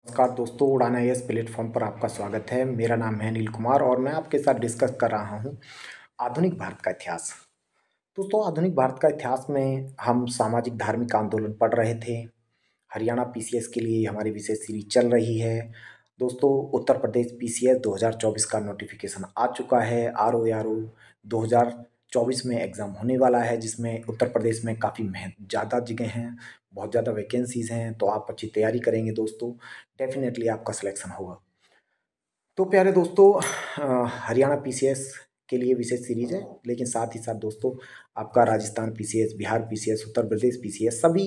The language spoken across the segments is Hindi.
नमस्कार दोस्तों, उड़ान आईएएस प्लेटफॉर्म पर आपका स्वागत है। मेरा नाम है अनिल कुमार और मैं आपके साथ डिस्कस कर रहा हूँ आधुनिक भारत का इतिहास। दोस्तों, आधुनिक भारत का इतिहास में हम सामाजिक धार्मिक आंदोलन पढ़ रहे थे। हरियाणा पीसीएस के लिए हमारी विशेष सीरीज चल रही है। दोस्तों, उत्तर प्रदेश पीसीएस 2024 का नोटिफिकेशन आ चुका है। आरओ 2024 में एग्ज़ाम होने वाला है, जिसमें उत्तर प्रदेश में काफ़ी ज़्यादा जगह हैं, बहुत ज़्यादा वैकेंसीज़ हैं। तो आप अच्छी तैयारी करेंगे दोस्तों, डेफिनेटली आपका सिलेक्शन होगा। तो प्यारे दोस्तों, हरियाणा पीसीएस के लिए विशेष सीरीज है, लेकिन साथ ही साथ दोस्तों आपका Rajasthan PCS, Bihar PCS, Uttar Pradesh PCS, सभी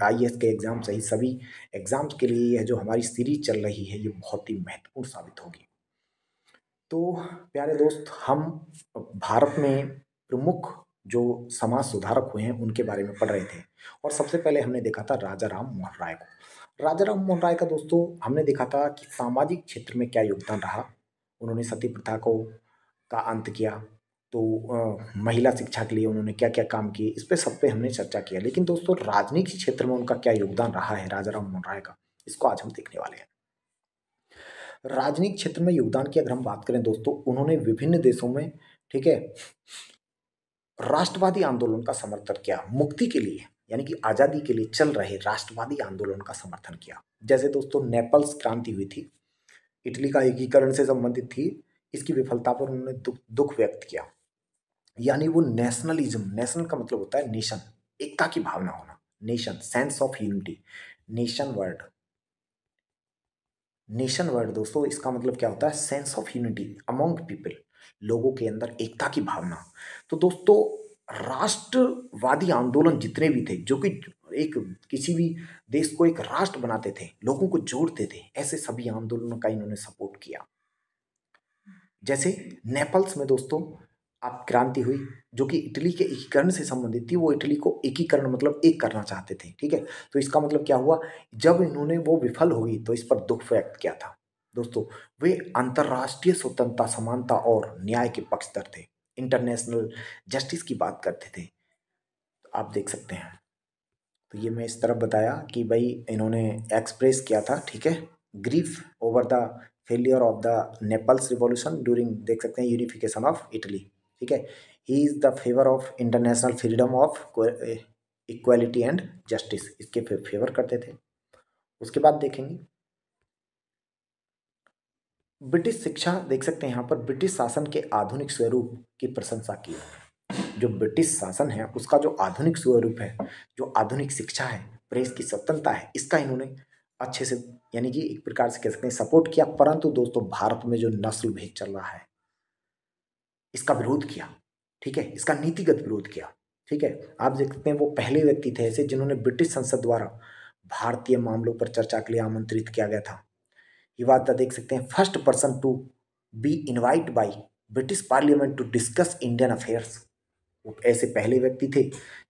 आईएएस के एग्ज़ाम सहित सभी एग्ज़ाम्स के लिए यह जो हमारी सीरीज चल रही है, ये बहुत ही महत्वपूर्ण साबित होगी। तो प्यारे दोस्त, हम भारत में प्रमुख जो समाज सुधारक हुए हैं उनके बारे में पढ़ रहे थे। और सबसे पहले हमने देखा था राजा राम मोहन राय को। राजा राम मोहन राय का दोस्तों हमने देखा था कि सामाजिक क्षेत्र में क्या योगदान रहा। उन्होंने सती प्रथा को का अंत किया। तो महिला शिक्षा के लिए उन्होंने क्या क्या काम किए, इस पे सब पे हमने चर्चा किया। लेकिन दोस्तों, राजनीतिक क्षेत्र में उनका क्या योगदान रहा है राजा राम मोहन राय का, इसको आज हम देखने वाले हैं। राजनीतिक क्षेत्र में योगदान की अगर हम बात करें दोस्तों, उन्होंने विभिन्न देशों में, ठीक है, राष्ट्रवादी आंदोलन का समर्थन किया। मुक्ति के लिए यानी कि आज़ादी के लिए चल रहे राष्ट्रवादी आंदोलन का समर्थन किया। जैसे दोस्तों नेपल्स क्रांति हुई थी, इटली का एकीकरण से संबंधित थी। इसकी विफलता पर उन्होंने दुख व्यक्त किया। यानी वो नेशनलिज्म, नेशनल का मतलब होता है नेशन, एकता की भावना होना, nation, sense of unity, nation word. Nation word दोस्तों, इसका मतलब क्या होता है? Sense of unity among people, लोगों के अंदर एकता की भावना। तो दोस्तों, राष्ट्रवादी आंदोलन जितने भी थे, जो कि एक किसी भी देश को एक राष्ट्र बनाते थे, लोगों को जोड़ते थे, ऐसे सभी आंदोलनों का इन्होंने सपोर्ट किया। जैसे नेपल्स में दोस्तों आप क्रांति हुई, जो कि इटली के एकीकरण से संबंधित थी। वो इटली को एकीकरण मतलब एक करना चाहते थे, ठीक है। तो इसका मतलब क्या हुआ, जब इन्होंने वो विफल हुई तो इस पर दुख व्यक्त किया था। दोस्तों, वे अंतर्राष्ट्रीय स्वतंत्रता, समानता और न्याय के पक्षधर थे, इंटरनेशनल जस्टिस की बात करते थे। तो आप देख सकते हैं। तो ये मैं इस तरफ बताया कि भाई इन्होंने एक्सप्रेस किया था, ठीक है, grief over the failure of the Naples revolution during, देख सकते हैं, यूनिफिकेशन ऑफ इटली, ठीक है। He is the favour of international freedom of equality and justice, इसके फेवर करते थे। उसके बाद देखेंगे ब्रिटिश शिक्षा, देख सकते हैं यहाँ पर ब्रिटिश शासन के आधुनिक स्वरूप की प्रशंसा की। जो ब्रिटिश शासन है उसका जो आधुनिक स्वरूप है, जो आधुनिक शिक्षा है, प्रेस की स्वतंत्रता है, इसका इन्होंने अच्छे से, यानी कि एक प्रकार से कह सकते हैं, सपोर्ट किया। परंतु दोस्तों, भारत में जो नस्ल भेद चल रहा है, इसका विरोध किया, ठीक है, इसका नीतिगत विरोध किया, ठीक है। आप देख सकते हैं वो पहले व्यक्ति थे ऐसे जिन्होंने ब्रिटिश संसद द्वारा भारतीय मामलों पर चर्चा के लिए आमंत्रित किया गया था। ये बात देख सकते हैं, first person to be invite by British parliament to discuss Indian affairs. वो ऐसे पहले व्यक्ति थे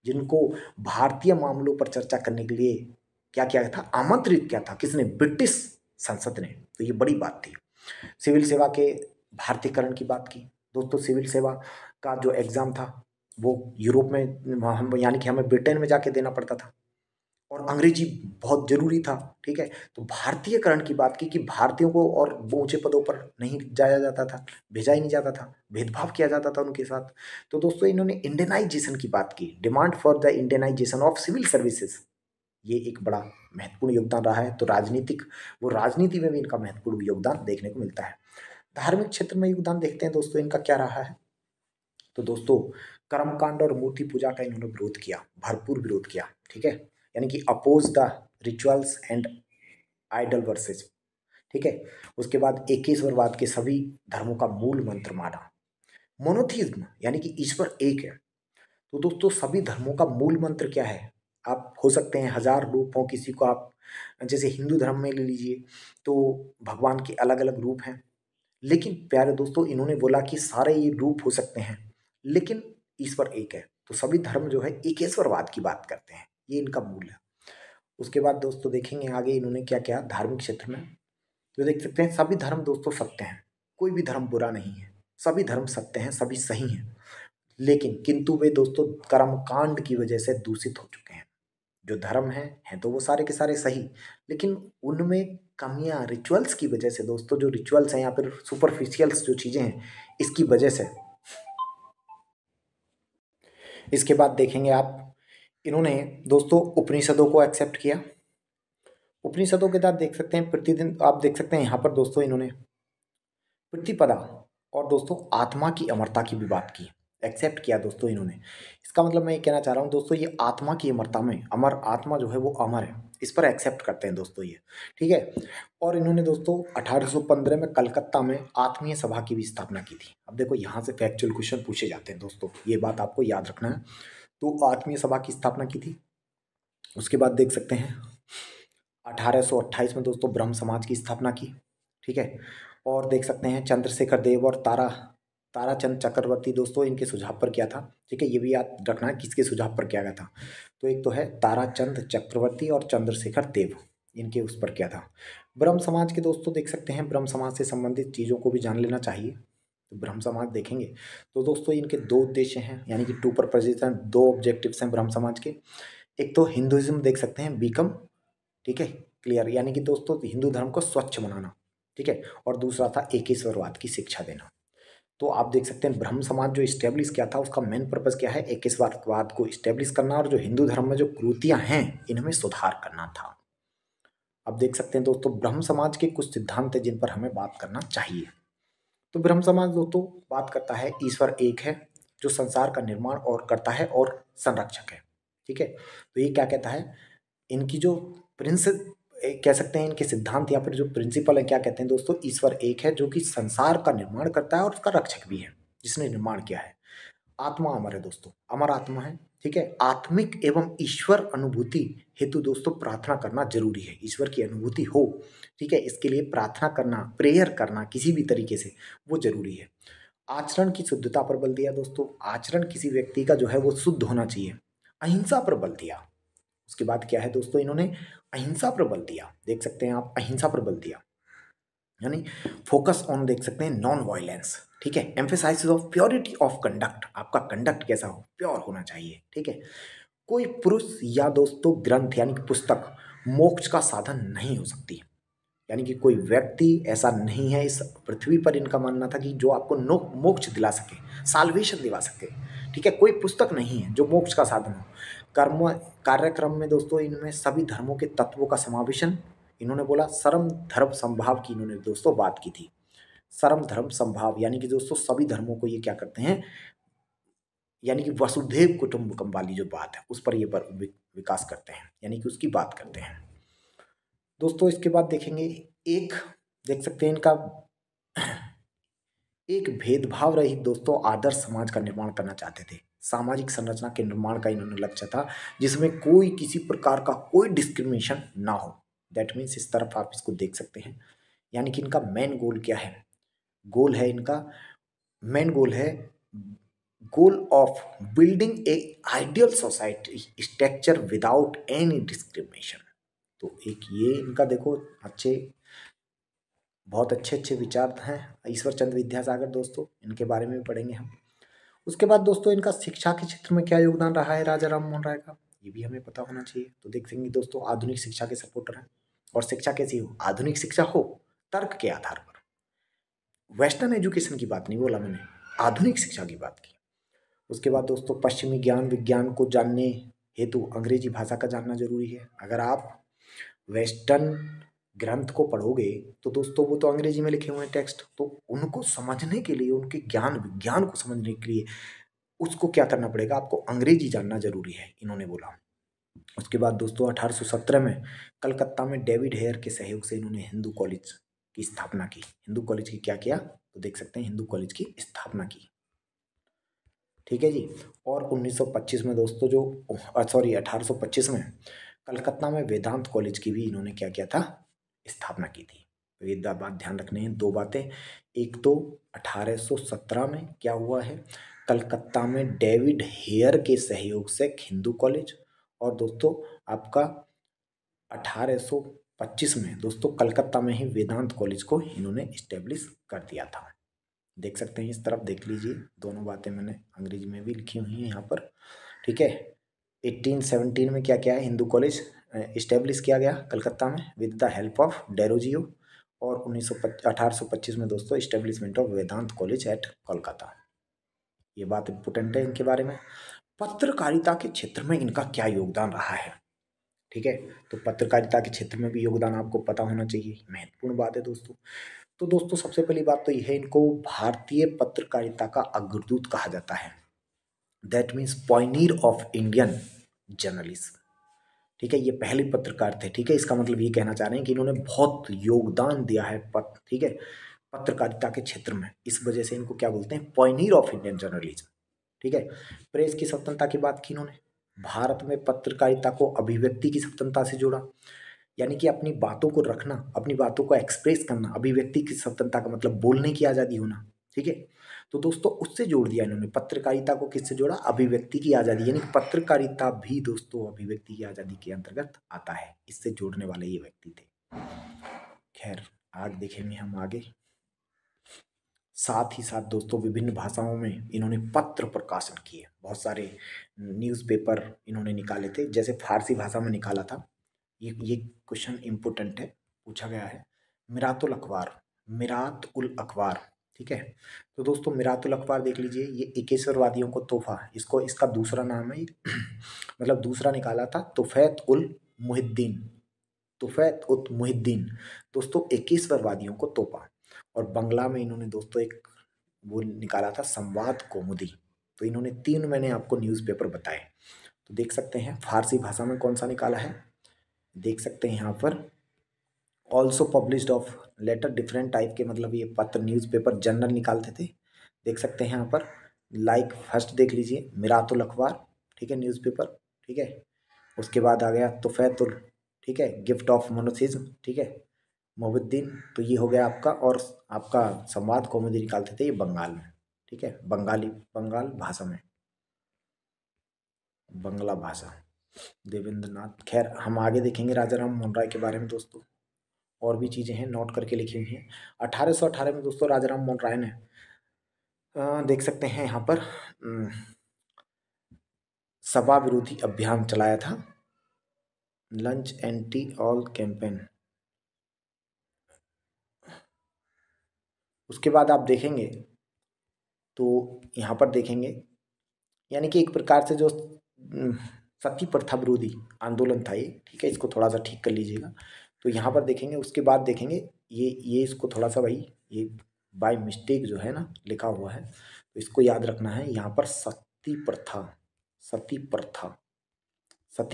जिनको भारतीय मामलों पर चर्चा करने के लिए क्या किया गया था, आमंत्रित किया था। किसने? ब्रिटिश संसद ने। तो ये बड़ी बात थी। सिविल सेवा के भारतीयकरण की बात की। दोस्तों, सिविल सेवा का जो एग्ज़ाम था वो यूरोप में, हम यानी कि हमें ब्रिटेन में जाके देना पड़ता था, और अंग्रेजी बहुत ज़रूरी था, ठीक है। तो भारतीयकरण की बात की कि भारतीयों को और वो ऊँचे पदों पर नहीं जाया जाता था, भेजा ही नहीं जाता था, भेदभाव किया जाता था उनके साथ। तो दोस्तों, इन्होंने इंडियनाइजेशन की बात की, demand for the Indianisation of civil services. ये एक बड़ा महत्वपूर्ण योगदान रहा है। तो राजनीतिक, वो राजनीति में भी इनका महत्वपूर्ण योगदान देखने को मिलता है। धार्मिक क्षेत्र में योगदान देखते हैं दोस्तों इनका क्या रहा है। तो दोस्तों, कर्मकांड और मूर्ति पूजा का इन्होंने विरोध किया, भरपूर विरोध किया, ठीक है। यानी कि oppose the rituals and idol worship, ठीक है। उसके बाद एकेश्वरवाद के सभी धर्मों का मूल मंत्र माना। मोनोथिज्म यानी कि ईश्वर एक है। तो दोस्तों, सभी धर्मों का मूल मंत्र क्या है? आप हो सकते हैं हजार रूप हो किसी को, आप जैसे हिंदू धर्म में ले लीजिए तो भगवान के अलग अलग रूप हैं। लेकिन प्यारे दोस्तों, इन्होंने बोला कि सारे ये रूप हो सकते हैं, लेकिन ईश्वर एक है। तो सभी धर्म जो है एकेश्वरवाद की बात करते हैं, ये इनका मूल है। उसके बाद दोस्तों देखेंगे आगे इन्होंने क्या क्या धार्मिक क्षेत्र में। तो देख सकते हैं सभी धर्म दोस्तों सत्य हैं, कोई भी धर्म बुरा नहीं है, सभी धर्म सत्य हैं, सभी सही हैं। लेकिन किंतु वे दोस्तों कर्मकांड की वजह से दूषित हो चुके हैं। जो धर्म हैं तो वो सारे के सारे सही, लेकिन उनमें कमियां रिचुअल्स की वजह से दोस्तों, जो रिचुअल्स हैं या फिर सुपरफिशियल्स जो चीज़ें हैं इसकी वजह से। इसके बाद देखेंगे आप, इन्होंने दोस्तों उपनिषदों को एक्सेप्ट किया। उपनिषदों के साथ देख सकते हैं प्रतिदिन, आप देख सकते हैं यहाँ पर दोस्तों इन्होंने प्रतिपदा और दोस्तों आत्मा की अमरता की भी बात की, एक्सेप्ट किया दोस्तों इन्होंने। इसका मतलब मैं ये कहना चाह रहा हूँ दोस्तों, ये आत्मा की अमरता में, अमर आत्मा जो है वो अमर है, इस पर एक्सेप्ट करते हैं दोस्तों ये, ठीक है। और इन्होंने दोस्तों 1815 में कलकत्ता में आत्मीय सभा की भी स्थापना की थी। अब देखो यहाँ से फैक्चुअल क्वेश्चन पूछे जाते हैं दोस्तों, ये बात आपको याद रखना है। तो आत्मीय सभा की स्थापना की थी। उसके बाद देख सकते हैं 1828 में दोस्तों ब्रह्म समाज की स्थापना की, ठीक है। और देख सकते हैं चंद्रशेखर देव और ताराचंद चक्रवर्ती दोस्तों, इनके सुझाव पर किया था, ठीक है। ये भी याद रखना है किसके सुझाव पर किया गया था। तो एक तो है ताराचंद चक्रवर्ती और चंद्रशेखर देव, इनके उस पर किया था। ब्रह्म समाज के दोस्तों देख सकते हैं, ब्रह्म समाज से संबंधित चीज़ों को भी जान लेना चाहिए। तो ब्रह्म समाज देखेंगे तो दोस्तों इनके दो उद्देश्य हैं, यानी कि टू पर्पसेस हैं, दो ऑब्जेक्टिव्स हैं ब्रह्म समाज के। एक तो हिंदुइज्म देख सकते हैं बीकम, ठीक है, क्लियर, यानी कि दोस्तों हिंदू धर्म को स्वच्छ बनाना, ठीक है। और दूसरा था एकेश्वरवाद की शिक्षा देना। तो आप देख सकते हैं ब्रह्म समाज जो इस्टेब्लिश किया था उसका मेन पर्पस क्या है, एकेश्वरवाद को इस्टेब्लिश करना और जो हिंदू धर्म में जो कुरीतियां हैं इनमें सुधार करना था। अब देख सकते हैं दोस्तों ब्रह्म समाज के कुछ सिद्धांत हैं जिन पर हमें बात करना चाहिए। तो ब्रह्म समाज दोस्तों बात करता है ईश्वर एक है जो संसार का निर्माण और करता है और संरक्षक है, ठीक है। तो ये क्या कहता है, इनकी जो प्रिंस कह सकते हैं इनके सिद्धांत या फिर जो प्रिंसिपल है, क्या कहते हैं दोस्तों, ईश्वर एक है जो कि संसार का निर्माण करता है और उसका रक्षक भी है, जिसने निर्माण किया है। आत्मा अमर है दोस्तों, अमर आत्मा है, ठीक है। आत्मिक एवं ईश्वर अनुभूति हेतु दोस्तों प्रार्थना करना जरूरी है, ईश्वर की अनुभूति हो, ठीक है, इसके लिए प्रार्थना करना, प्रेयर करना किसी भी तरीके से वो जरूरी है। आचरण की शुद्धता पर बल दिया दोस्तों, आचरण किसी व्यक्ति का जो है वो शुद्ध होना चाहिए। अहिंसा पर बल दिया। उसके बाद क्या है दोस्तों, इन्होंने अहिंसा पर बल दिया, देख सकते हैं आप, अहिंसा पर बल दिया, यानी फोकस ऑन, देख सकते हैं नॉन वायलेंस, ठीक है। एम्फेसाइसिस ऑफ प्योरिटी ऑफ कंडक्ट, आपका कंडक्ट कैसा हो, प्योर होना चाहिए, ठीक है। कोई पुरुष या दोस्तों ग्रंथ यानी कि पुस्तक मोक्ष का साधन नहीं हो सकती, यानी कि कोई व्यक्ति ऐसा नहीं है इस पृथ्वी पर, इनका मानना था कि जो आपको मोक्ष दिला सके, साल्वेशन दिला सके, ठीक है। कोई पुस्तक नहीं है जो मोक्ष का साधन हो। कर्म कार्यक्रम में दोस्तों इनमें सभी धर्मों के तत्वों का समावेशन, इन्होंने बोला सर्व धर्म संभाव की, इन्होंने दोस्तों बात की थी। सर्व धर्म संभाव यानी कि दोस्तों सभी धर्मों को ये क्या करते हैं, यानी कि वसुधैव कुटुंबकम वाली जो बात है उस पर ये विकास करते हैं, यानी कि उसकी बात करते हैं दोस्तों। इसके बाद देखेंगे एक, देख सकते हैं इनका एक भेदभाव रहित दोस्तों आदर्श समाज का निर्माण करना चाहते थे। सामाजिक संरचना के निर्माण का इन्होंने लक्ष्य था जिसमें कोई किसी प्रकार का कोई डिस्क्रिमिनेशन ना हो। दैट मीन्स इस तरफ आप इसको देख सकते हैं, यानी कि इनका मेन गोल क्या है, गोल है इनका, मेन गोल है goal of building a ideal society structure without any discrimination. तो एक ये इनका देखो अच्छे, बहुत अच्छे अच्छे विचार हैं ईश्वर चंद्र विद्यासागर दोस्तों, इनके बारे में भी पढ़ेंगे हम। उसके बाद दोस्तों इनका शिक्षा के क्षेत्र में क्या योगदान रहा है राजा राम मोहन राय का, ये भी हमें पता होना चाहिए। तो देखेंगे दोस्तों आधुनिक शिक्षा के सपोर्टर हैं, और शिक्षा कैसी हो, आधुनिक शिक्षा हो तर्क के आधार पर। वेस्टर्न एजुकेशन की बात नहीं बोला मैंने, आधुनिक शिक्षा की बात की। उसके बाद दोस्तों पश्चिमी ज्ञान विज्ञान को जानने हेतु अंग्रेजी भाषा का जानना जरूरी है। अगर आप वेस्टर्न ग्रंथ को पढ़ोगे तो दोस्तों वो तो अंग्रेजी में लिखे हुए हैं टेक्स्ट, तो उनको समझने के लिए, उनके ज्ञान विज्ञान को समझने के लिए उसको क्या करना पड़ेगा, आपको अंग्रेजी जानना जरूरी है, इन्होंने बोला। उसके बाद दोस्तों 1817 में कलकत्ता में डेविड हेयर के सहयोग से इन्होंने हिंदू कॉलेज की स्थापना की। हिंदू कॉलेज की क्या किया, तो देख सकते हैं हिंदू कॉलेज की स्थापना की, ठीक है जी। और 1925 में दोस्तों जो 1825 में कलकत्ता में वेदांत कॉलेज की भी इन्होंने क्या किया था, स्थापना की थी। तो ये बात ध्यान रखने हैं, दो बातें। एक तो 1817 में क्या हुआ है, कलकत्ता में डेविड हेयर के सहयोग से एक हिंदू कॉलेज, और दोस्तों आपका 1825 में दोस्तों कलकत्ता में ही वेदांत कॉलेज को इन्होंने इस्टेब्लिश कर दिया था। देख सकते हैं इस तरफ देख लीजिए, दोनों बातें मैंने अंग्रेजी में भी लिखी हुई हैं यहाँ पर, ठीक है। 1817 में क्या क्या है, हिंदू कॉलेज इस्टेब्लिश किया गया कलकत्ता में with the help of Derozio, और 1825 में दोस्तों establishment of Vedanta college at Kolkata. ये बात इंपॉर्टेंट है इनके बारे में। पत्रकारिता के क्षेत्र में इनका क्या योगदान रहा है, ठीक है, तो पत्रकारिता के क्षेत्र में भी योगदान आपको पता होना चाहिए, महत्वपूर्ण बात है दोस्तों। तो दोस्तों सबसे पहली बात तो यह है, इनको भारतीय पत्रकारिता का अग्रदूत कहा जाता है, that means Pioneer of Indian journalism, ठीक है, ये पहले पत्रकार थे, ठीक है, इसका मतलब ये कहना चाह रहे हैं कि इन्होंने बहुत योगदान दिया है ठीक है, पत्रकारिता के क्षेत्र में, इस वजह से इनको क्या बोलते हैं, पॉइनियर ऑफ इंडियन जर्नलिज्म, ठीक है। प्रेस की स्वतंत्रता की बात की इन्होंने, भारत में पत्रकारिता को अभिव्यक्ति की स्वतंत्रता से जोड़ा, यानी कि अपनी बातों को रखना, अपनी बातों को एक्सप्रेस करना, अभिव्यक्ति की स्वतंत्रता का मतलब बोलने की आज़ादी होना, ठीक है। तो दोस्तों उससे जोड़ दिया इन्होंने, पत्रकारिता को किससे जोड़ा, अभिव्यक्ति की आज़ादी, यानी पत्रकारिता भी दोस्तों अभिव्यक्ति की आज़ादी के अंतर्गत आता है, इससे जोड़ने वाले ये व्यक्ति थे। खैर आज देखेंगे हम आगे। साथ ही साथ दोस्तों विभिन्न भाषाओं में इन्होंने पत्र प्रकाशन किए, बहुत सारे न्यूज़पेपर इन्होंने निकाले थे, जैसे फारसी भाषा में निकाला था, ये क्वेश्चन इम्पोर्टेंट है, पूछा गया है, मिरातुल अखबार, मिरात उल अखबार, ठीक है। तो दोस्तों मिरातुल अखबार देख लीजिए, ये एकेश्वरवादियों को तोहफा, इसको इसका दूसरा नाम है मतलब दूसरा निकाला था तुफैत उल मुहिद्दीन, तुफैत उत मुहिद्दीन, दोस्तों एकेश्वरवादियों को तोहफा। और बंगला में इन्होंने दोस्तों एक वो निकाला था संवाद कौमुदी। तो इन्होंने 3 मैंने आपको न्यूज़पेपर बताए, तो देख सकते हैं फारसी भाषा में कौन सा निकाला है, देख सकते हैं यहाँ पर also published of letter, different type के मतलब ये पत्र न्यूज़पेपर जर्नल निकालते थे, देख सकते हैं यहाँ पर, लाइक फर्स्ट देख लीजिए मिरातुल अखबार, ठीक है, न्यूज़पेपर, ठीक है, उसके बाद आ गया तुफैतुल, ठीक है, गिफ्ट ऑफ मोनोथिज्म, ठीक है, मोहिद्दीन, तो ये हो गया आपका, और आपका संवाद कौमुदी निकालते थे ये बंगाल में, ठीक है, बंगाल भाषा में, बंगला भाषा, देवेंद्र नाथ। खैर हम आगे देखेंगे राजा राम मोहन राय के बारे में दोस्तों, और भी चीज़ें हैं नोट करके लिखी हुई हैं। 1818 में दोस्तों राजा राम मोहन राय ने देख सकते हैं यहाँ पर सभा विरोधी अभियान चलाया था, लंच एंटी ऑल कैंपेन। उसके बाद आप देखेंगे तो यहाँ पर देखेंगे, यानी कि एक प्रकार से जो सती प्रथा विरोधी आंदोलन था ये, ठीक है, इसको थोड़ा सा ठीक कर लीजिएगा। तो यहाँ पर देखेंगे, उसके बाद देखेंगे ये इसको थोड़ा सा भाई ये बाय मिस्टेक जो है ना लिखा हुआ है, तो इसको याद रखना है। यहाँ पर सती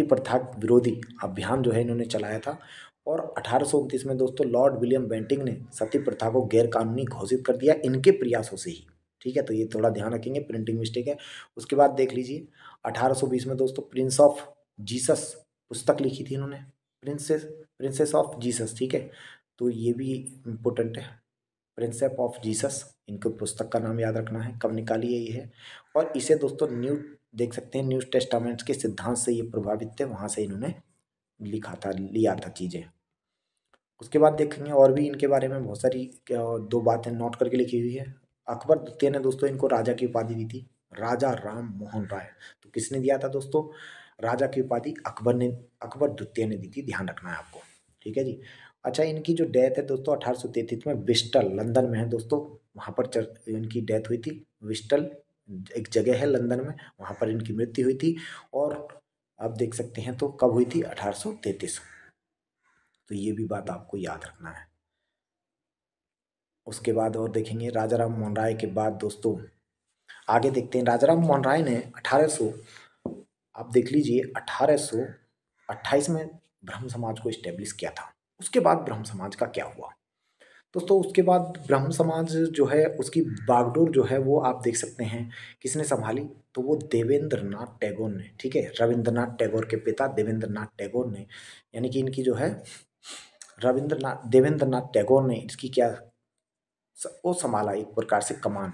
प्रथा विरोधी अभियान जो है इन्होंने चलाया था, और 1829 में दोस्तों लॉर्ड विलियम बेंटिंग ने सती प्रथा को गैर कानूनी घोषित कर दिया इनके प्रयासों से ही, ठीक है, तो ये थोड़ा ध्यान रखेंगे, प्रिंटिंग मिस्टेक है। उसके बाद देख लीजिए 1820 में दोस्तों प्रिंस ऑफ जीसस पुस्तक लिखी थी इन्होंने, प्रिंसेस ऑफ जीसस, ठीक है, तो ये भी इम्पोर्टेंट है, प्रिंसेप ऑफ जीसस, इनको पुस्तक का नाम याद रखना है, कब निकाली है ये है। और इसे दोस्तों न्यू देख सकते हैं, न्यू टेस्टामेंट्स के सिद्धांत से ये प्रभावित थे, वहाँ से इन्होंने लिखा था, लिया था चीज़ें। उसके बाद देखेंगे और भी इनके बारे में बहुत सारी 2 बातें नोट करके लिखी हुई है। अकबर द्वितीय ने दोस्तों इनको राजा की उपाधि दी थी, राजा राम मोहन राय। तो किसने दिया था दोस्तों, राजा की उपाधि अकबर द्वितीय ने दी थी, ध्यान रखना है आपको, ठीक है जी। अच्छा इनकी जो डेथ है दोस्तों 1833 में ब्रिस्टल लंदन में है दोस्तों, वहाँ पर इनकी डेथ हुई थी, ब्रिस्टल एक जगह है लंदन में, वहाँ पर इनकी मृत्यु हुई थी। और आप देख सकते हैं तो कब हुई थी, 1833, तो ये भी बात आपको याद रखना है। उसके बाद और देखेंगे राजा राम मोहन राय के बाद दोस्तों आगे देखते हैं, राजा राम मोहन राय ने 1800 आप देख लीजिए 1828 में ब्रह्म समाज को इस्टेब्लिश किया था। उसके बाद ब्रह्म समाज का क्या हुआ दोस्तों, उसके बाद ब्रह्म समाज जो है उसकी बागडोर जो है वो आप देख सकते हैं किसने संभाली, तो वो देवेंद्र नाथ टैगोर ने, ठीक है, रविंद्रनाथ टैगोर के पिता देवेंद्र नाथ टैगोर ने, यानी कि इनकी जो है देवेंद्र नाथ टैगोर ने इसकी क्या वो संभाला एक प्रकार से कमान।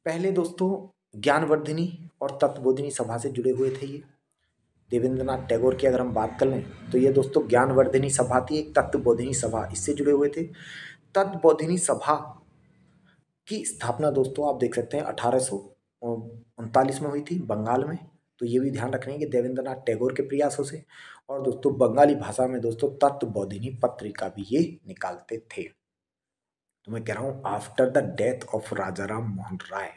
पहले दोस्तों ज्ञानवर्धिनी और तत्वबोधिनी सभा से जुड़े हुए थे ये, देवेंद्र नाथ टैगोर की अगर हम बात कर लें तो ये दोस्तों ज्ञानवर्धिनी सभा थी, एक तत्वबोधिनी सभा, इससे जुड़े हुए थे। तत्वबोधिनी सभा की स्थापना दोस्तों आप देख सकते हैं 1839 में हुई थी बंगाल में, तो ये भी ध्यान रखना है कि देवेंद्र नाथ टैगोर के प्रयासों से। और दोस्तों बंगाली भाषा में दोस्तों तत्वबोधिनी पत्रिका भी ये निकालते थे। तो मैं कह रहा हूं after the death of Rajaram Mohan Roy,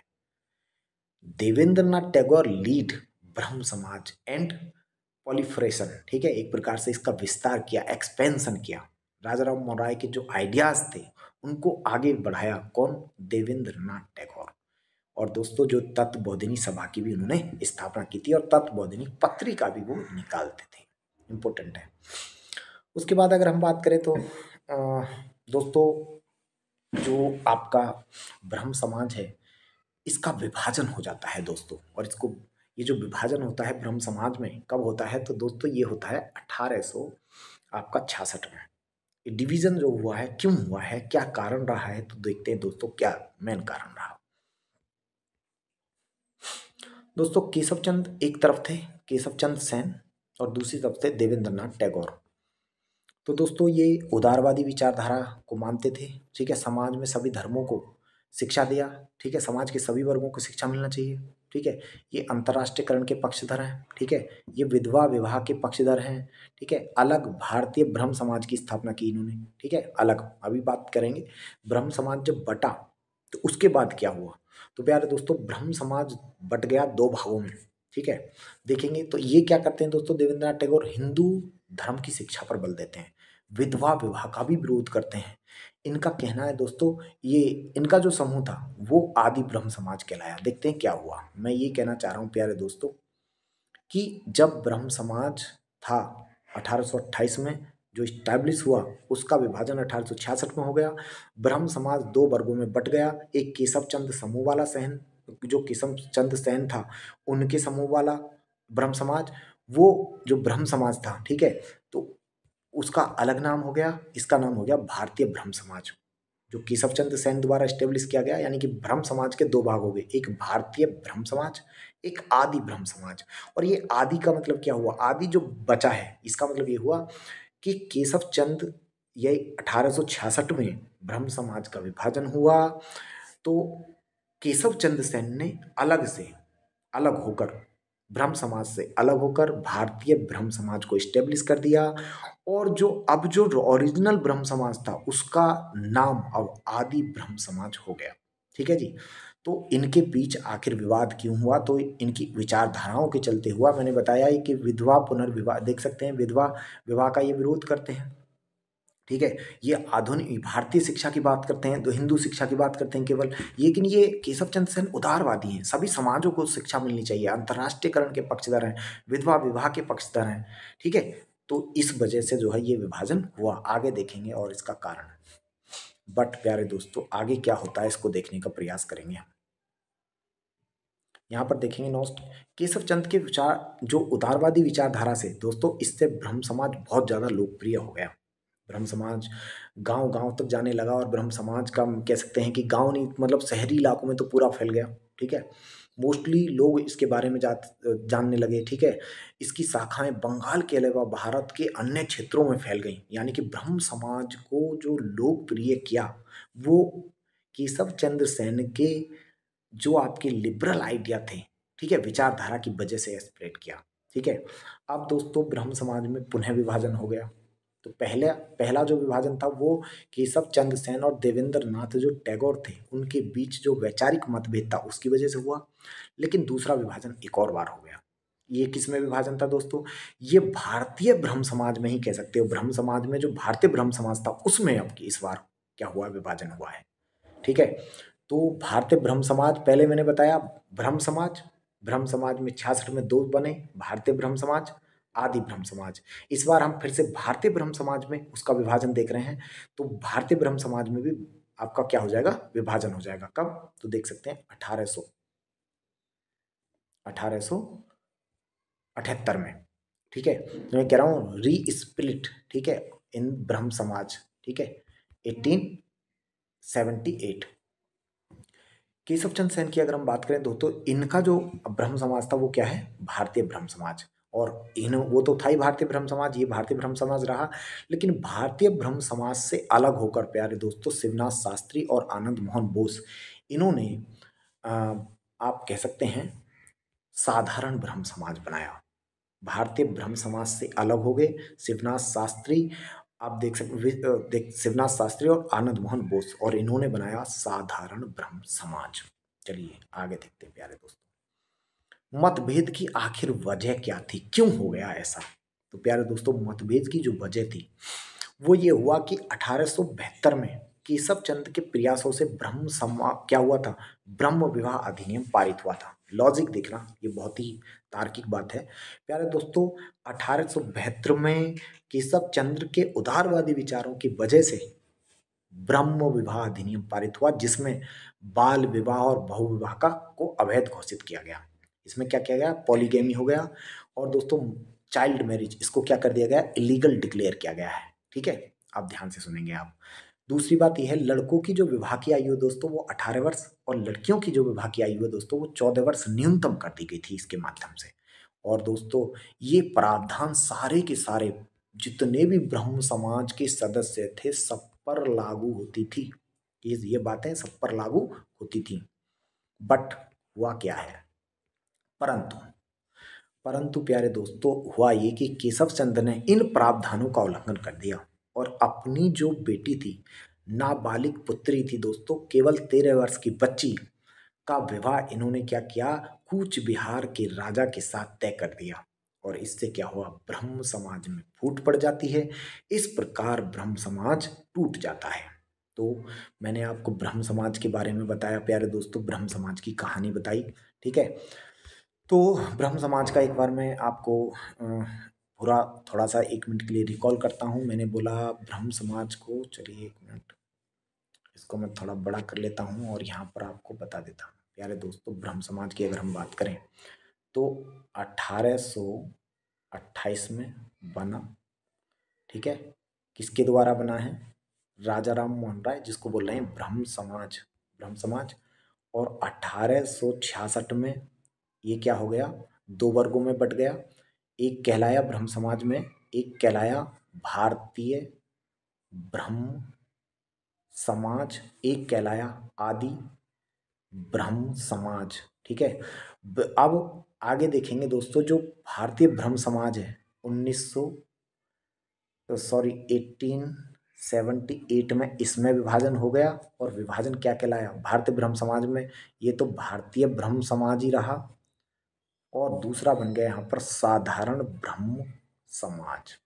Debendranath Tagore lead Brahmo Samaj and proliferation, ठीक है, एक प्रकार से इसका विस्तार किया, एक्सपेंशन किया। राजाराम मोहन राय के जो आइडियाज थे उनको आगे बढ़ाया कौन? देवेंद्रनाथ टैगोर। और दोस्तों जो तत्वबोधिनी सभा की भी उन्होंने स्थापना की थी और तत्वबोधिनी पत्रिका भी वो निकालते थे, इंपॉर्टेंट है। उसके बाद अगर हम बात करें तो दोस्तों जो आपका ब्रह्म समाज है इसका विभाजन हो जाता है दोस्तों, और इसको ये जो विभाजन होता है ब्रह्म समाज में कब होता है? तो दोस्तों ये होता है 1866 में। ये डिवीजन जो हुआ है क्यों हुआ है, क्या कारण रहा है, तो देखते हैं दोस्तों क्या मेन कारण रहा। दोस्तों केशव चंद एक तरफ थे, केशव चंद सेन, और दूसरी तरफ थे देवेंद्रनाथ टैगोर। तो दोस्तों ये उदारवादी विचारधारा को मानते थे, ठीक है, समाज में सभी धर्मों को शिक्षा दिया, ठीक है, समाज के सभी वर्गों को शिक्षा मिलना चाहिए, ठीक है, ये अंतर्राष्ट्रीयकरण के पक्षधर हैं, ठीक है, ये विधवा विवाह के पक्षधर हैं, ठीक है, अलग भारतीय ब्रह्म समाज की स्थापना की इन्होंने, ठीक है, अलग अभी बात करेंगे। ब्रह्म समाज जब बटा तो उसके बाद क्या हुआ? तो प्यारे दोस्तों ब्रह्म समाज बट गया दो भागों में, ठीक है, देखेंगे तो ये क्या करते हैं दोस्तों, देवेंद्रनाथ टैगोर हिंदू धर्म की शिक्षा पर बल देते हैं, विधवा विवाह का भी विरोध करते हैं। इनका कहना है दोस्तों, ये इनका जो समूह था वो आदि ब्रह्म समाज कहलाया। देखते हैं क्या हुआ। मैं ये कहना चाह रहा हूँ प्यारे दोस्तों कि जब ब्रह्म समाज था 1828 में जो इस्टेब्लिश हुआ, उसका विभाजन 1866 में हो गया। ब्रह्म समाज दो वर्गों में बट गया, एक केशव चंद समूह वाला सहन, जो केशव चंद सेन था उनके समूह वाला ब्रह्म समाज, वो जो ब्रह्म समाज था, ठीक है, तो उसका अलग नाम हो गया, इसका नाम हो गया भारतीय ब्रह्म समाज, जो केशव चंद्र सेन द्वारा स्टेब्लिश किया गया। यानी कि ब्रह्म समाज के दो भाग हो गए, एक भारतीय ब्रह्म समाज, एक आदि ब्रह्म समाज। और ये आदि का मतलब क्या हुआ? आदि जो बचा है इसका मतलब ये हुआ कि केशव चंद, ये 1866 में ब्रह्म समाज का विभाजन हुआ तो केशव चंद्र सेन ने अलग होकर, ब्रह्म समाज से अलग होकर भारतीय ब्रह्म समाज को स्टेब्लिश कर दिया। और जो अब जो ओरिजिनल ब्रह्म समाज था उसका नाम अब आदि ब्रह्म समाज हो गया, ठीक है जी। तो इनके बीच आखिर विवाद क्यों हुआ? तो इनकी विचारधाराओं के चलते हुआ। मैंने बताया ही कि विधवा पुनर्विवाह, देख सकते हैं विधवा विवाह का ये विरोध करते हैं, ठीक है, ये आधुनिक भारतीय शिक्षा की बात करते हैं तो हिंदू शिक्षा की बात करते हैं केवल, लेकिन ये केशव चंद्र सेन उदारवादी हैं, सभी समाजों को शिक्षा मिलनी चाहिए, अंतर्राष्ट्रीयकरण के पक्षधर हैं, विधवा विवाह के पक्षधर हैं, ठीक है। तो इस वजह से जो है ये विभाजन हुआ, आगे देखेंगे और इसका कारण। बट प्यारे दोस्तों आगे क्या होता है इसको देखने का प्रयास करेंगे हम। यहाँ पर देखेंगे नोस्ट, केशव चंद के विचार, जो उदारवादी विचारधारा से दोस्तों, इससे ब्रह्म समाज बहुत ज़्यादा लोकप्रिय हो गया। ब्रह्म समाज गांव गांव तक जाने लगा, और ब्रह्म समाज का हम कह सकते हैं कि गांव नहीं मतलब शहरी इलाकों में तो पूरा फैल गया, ठीक है, मोस्टली लोग इसके बारे में जानने लगे, ठीक है। इसकी शाखाएं बंगाल के अलावा भारत के अन्य क्षेत्रों में फैल गई। यानी कि ब्रह्म समाज को जो लोकप्रिय किया वो केशव चंद्र सेन के जो आपके लिबरल आइडिया थे, ठीक है, विचारधारा की वजह से स्प्रेड किया, ठीक है। अब दोस्तों ब्रह्म समाज में पुनः विभाजन हो गया। तो पहला जो विभाजन था वो केशव चंद्र सेन और देवेंद्र नाथ जो टैगोर थे उनके बीच जो वैचारिक मतभेद था उसकी वजह से हुआ। लेकिन दूसरा विभाजन एक और बार हो गया। ये किस में विभाजन था दोस्तों? ये भारतीय ब्रह्म समाज में ही कह सकते हो। ब्रह्म समाज में जो भारतीय ब्रह्म समाज था उसमें अब की इस बार क्या हुआ? विभाजन हुआ है, ठीक है। तो भारतीय ब्रह्म समाज, पहले मैंने बताया ब्रह्म समाज में 66 में दो बने, भारतीय ब्रह्म समाज, आदि ब्रह्म समाज। इस बार हम फिर से भारतीय ब्रह्म समाज में उसका विभाजन देख रहे हैं। तो भारतीय ब्रह्म समाज में भी आपका क्या हो जाएगा? विभाजन हो जाएगा। कब? तो देख सकते हैं 1878 में, ठीक है। तो मैं कह रहा हूँ री स्प्लिट, ठीक है, इन ब्रह्म समाज, ठीक है, 1878। केशव चंद्र सेन की अगर हम बात करें दोस्तों, इनका जो ब्रह्म समाज था वो क्या है? भारतीय ब्रह्म समाज। और वो तो था ही भारतीय ब्रह्म समाज, ये भारतीय ब्रह्म समाज रहा। लेकिन भारतीय ब्रह्म समाज से अलग होकर प्यारे दोस्तों शिवनाथ शास्त्री और आनंद मोहन बोस, इन्होंने आप कह सकते हैं साधारण ब्रह्म समाज बनाया। भारतीय ब्रह्म समाज से अलग हो गए। शिवनाथ शास्त्री, आप शिवनाथ शास्त्री और आनंद मोहन बोस, और इन्होंने बनाया साधारण ब्रह्म समाज। चलिए आगे देखते हैं प्यारे दोस्तों, मतभेद की आखिर वजह क्या थी, क्यों हो गया ऐसा। तो प्यारे दोस्तों, मतभेद की जो वजह थी वो ये हुआ कि 1872 में केशव चंद्र के प्रयासों से क्या हुआ था, ब्रह्म विवाह अधिनियम पारित हुआ था। लॉजिक देखना, ये बहुत ही तार्किक बात है प्यारे दोस्तों। 1872 में केशव चंद्र के उदारवादी विचारों की वजह से ब्रह्म विवाह अधिनियम पारित हुआ, जिसमें बाल विवाह और बहु विवाह का को अवैध घोषित किया गया। इसमें क्या किया गया, पॉलीगैमी हो गया, और दोस्तों चाइल्ड मैरिज, इसको क्या कर दिया गया, इलीगल डिक्लेयर किया गया है। ठीक है, आप ध्यान से सुनेंगे आप। दूसरी बात यह है, लड़कों की जो विवाह की आयु है दोस्तों वो 18 वर्ष, और लड़कियों की जो विवाह की आयु है दोस्तों वो 14 वर्ष न्यूनतम कर दी गई थी इसके माध्यम से। और दोस्तों ये प्रावधान सारे के सारे जितने भी ब्रह्म समाज के सदस्य थे सब पर लागू होती थी। ये बातें सब पर लागू होती थी। बट हुआ क्या है, परंतु परंतु प्यारे दोस्तों हुआ ये कि केशव चंद्र ने इन प्रावधानों का उल्लंघन कर दिया, और अपनी जो बेटी थी, नाबालिग पुत्री थी दोस्तों, केवल 13 वर्ष की बच्ची का विवाह इन्होंने क्या किया, कूच बिहार के राजा के साथ तय कर दिया। और इससे क्या हुआ, ब्रह्म समाज में फूट पड़ जाती है। इस प्रकार ब्रह्म समाज टूट जाता है। तो मैंने आपको ब्रह्म समाज के बारे में बताया प्यारे दोस्तों, ब्रह्म समाज की कहानी बताई। ठीक है, तो ब्रह्म समाज का एक बार मैं आपको पूरा थोड़ा सा 1 मिनट के लिए रिकॉल करता हूँ। मैंने बोला ब्रह्म समाज को, चलिए 1 मिनट, इसको मैं थोड़ा बड़ा कर लेता हूँ और यहाँ पर आपको बता देता हूँ। प्यारे दोस्तों, ब्रह्म समाज की अगर हम बात करें तो 1828 में बना। ठीक है, किसके द्वारा बना है, राजा राम मोहन राय, जिसको बोल रहे हैं ब्रह्म समाज, ब्रह्म समाज। और 1866 में ये क्या हो गया, 2 वर्गों में बट गया। एक कहलाया ब्रह्म समाज में, एक कहलाया भारतीय ब्रह्म समाज, एक कहलाया आदि ब्रह्म समाज। ठीक है, अब आगे देखेंगे दोस्तों, जो भारतीय ब्रह्म समाज है 1878 में इसमें विभाजन हो गया। और विभाजन क्या कहलाया, भारतीय ब्रह्म समाज में ये तो भारतीय ब्रह्म समाज ही रहा, और दूसरा बन गया यहाँ पर साधारण ब्रह्म समाज।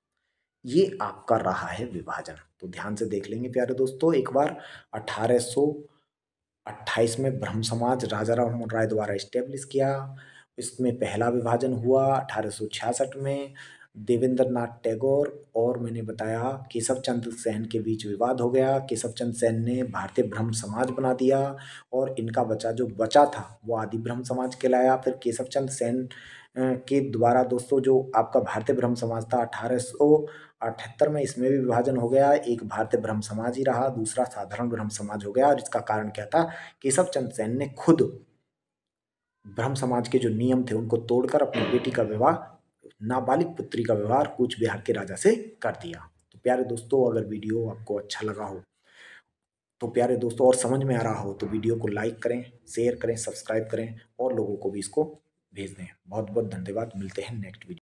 ये आपका रहा है विभाजन। तो ध्यान से देख लेंगे प्यारे दोस्तों एक बार। 1828 में ब्रह्म समाज राजा राम मोहन राय द्वारा इस्टेब्लिश किया। इसमें पहला विभाजन हुआ 1866 में। देवेंद्र नाथ टैगोर और मैंने बताया केशव चंद्र सेन के बीच विवाद हो गया। केशव चंद्र सेन ने भारतीय ब्रह्म समाज बना दिया, और इनका जो बचा था वो आदि ब्रह्म समाज कहलाया। फिर केशव चंद्र सेन के द्वारा दोस्तों जो आपका भारतीय ब्रह्म समाज था 1878 में, इसमें भी विभाजन हो गया। एक भारतीय ब्रह्म समाज ही रहा, दूसरा साधारण ब्रह्म समाज हो गया। और इसका कारण क्या था, केशव चंद्र सेन ने खुद ब्रह्म समाज के जो नियम थे उनको तोड़कर अपनी बेटी का विवाह, नाबालिग पुत्री का विवाह कूच बिहार के राजा से कर दिया। तो प्यारे दोस्तों, अगर वीडियो आपको अच्छा लगा हो तो प्यारे दोस्तों, और समझ में आ रहा हो तो वीडियो को लाइक करें, शेयर करें, सब्सक्राइब करें, और लोगों को भी इसको भेज दें। बहुत बहुत धन्यवाद, मिलते हैं नेक्स्ट वीडियो।